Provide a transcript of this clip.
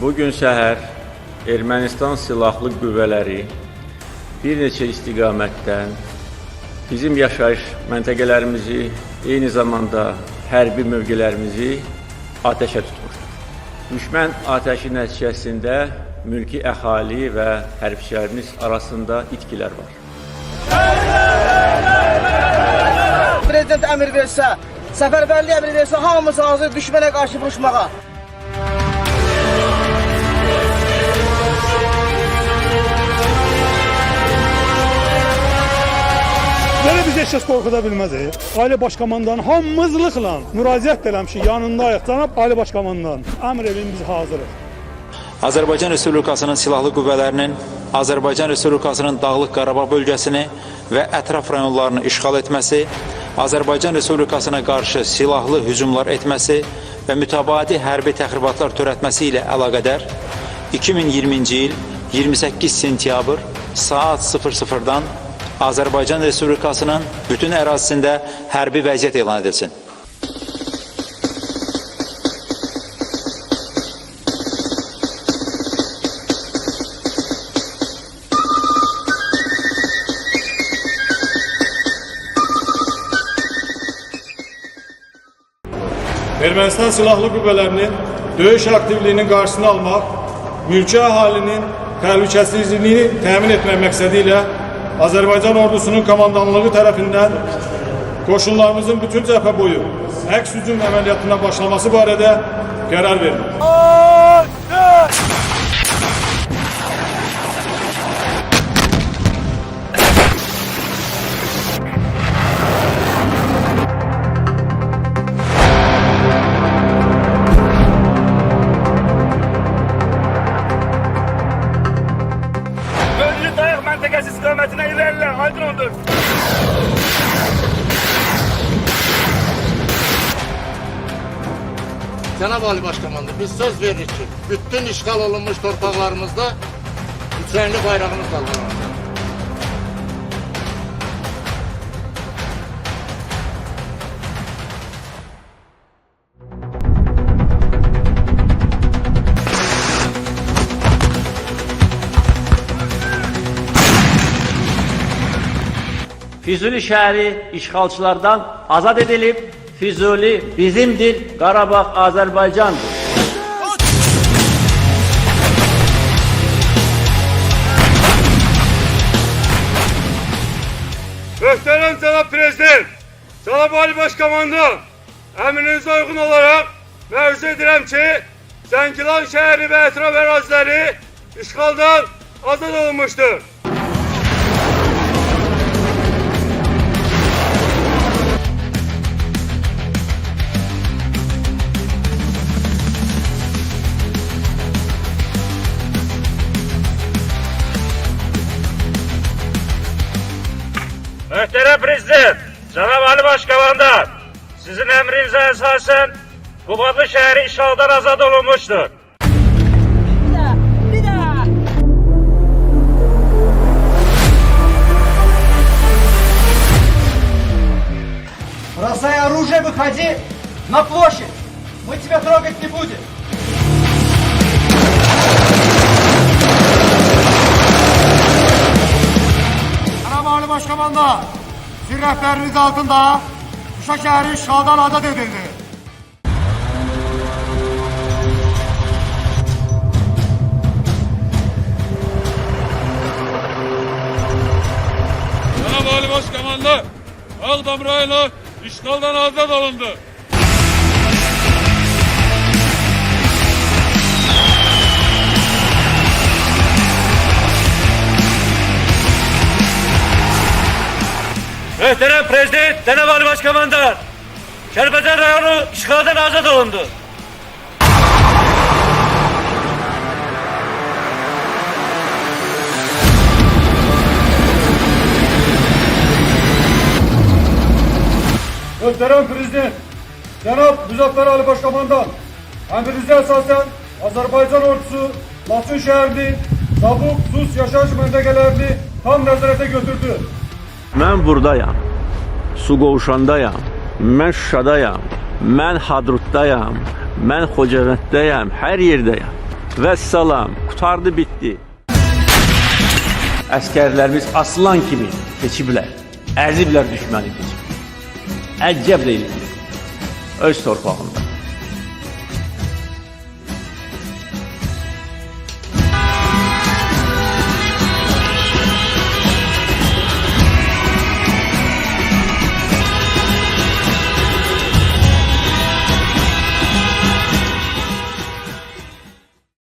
Bugün səhər Ermənistan silahlı qüvvələri bir neçə istiqamətdən bizim yaşayış məntəqələrimizi, eyni zamanda hərbi mövqelərimizi atəşə tutmuşdur. Düşmən atəşi nəticəsində mülki əhali və hərbçilərimiz arasında itkilər var. Prezident əmr versə, səfərbərlik əmr versə, hamımız hazır düşmənə qarşı vuruşmağa. Belə biz heç kəs qorxuda bilməz. Ali Baş Komandanın hamımızlıqla müraciət eləmişik, yanındayıq. Cənab Ali Baş Komandan, əmr edin, biz hazırıq. Azərbaycan Respublikasının silahlı qüvvələrinin Azərbaycan Respublikasının Dağlıq Qarabağ bölgəsini və ətraf rayonlarını işğal etməsi, Azərbaycan Respublikasına qarşı silahlı hücumlar etməsi və mütəbadi hərbi təxribatlar törətməsi ilə əlaqədar 2020-ci il 28 sentyabr saat 00-dan Azərbaycan Respublikasının bütün ərazisində hərbi vəziyyət elan edilsin. Ermənistan silahlı qüvvələrinin döyüş aktivliyinin qarşısını almaq, mülki əhalinin təhlükəsizliyini təmin etmək məqsədi ilə Azərbaycan ordusunun komandanlığı tərəfindən qoşunlarımızın bütün cəbhə boyu əks hücum əməliyyatına başlaması barədə qərar verildi. Məntəqəsi istiqamətinə irəlilər, aydın oldur. Cənab Ali Baş Komandan, biz söz veririk ki, bütün işğal olunmuş torpaqlarımızda Üçrəngli bayrağını qaldırırıq. Füzuli şəhəri işğalçılardan azad edilib, Füzuli bizimdir, Qarabağ Azərbaycandır. Möhtərəm cənab Prezident, cənab Ali Baş Komandan, əmrinizə uyğun olaraq məruz edirəm ki, Zəngilan şəhəri və ətraf əraziləri işğaldan azad olunmuşdur. Möhtərəm Prezident, Cənab Ali Baş Komandan, sizin əmrinizə əsasən Qubadlı şəhəri işğaldan azad olunmuşdur. Бросай оружие, выходи на площадь. Мы тебя трогать не будем. Cənab Ali Baş Komandan, sizin rəhbəriniz altında Şuşa şəhəri işğaldan azad edildi. Cənab Ali Baş Komandan, Ağdam rayonu işğaldan azad olundu. Möhtərəm Prezident, Cənab Ali Baş Komandan, Kəlbəcər rayonu işğaldan azad olundu. Möhtərəm Prezident, Cənab Müzəffər Ali Baş Komandan, əmrinizə əsasən Azərbaycan ordusu Laçın şəhərini, Sabuk, Sus yaşayış məntəqələrini tam nəzarətə götürdü. Mən buradayam, su qovuşandayam, mən Şuşadayam, mən Hadrutdayam, mən Xocavənddəyəm, hər yerdəyəm. Vəssalam, qutardı, bitdi. Əskərlərimiz aslan kimi keçiblər, əziblər düşməni keçib. Əcəb deyil, öz torpağında.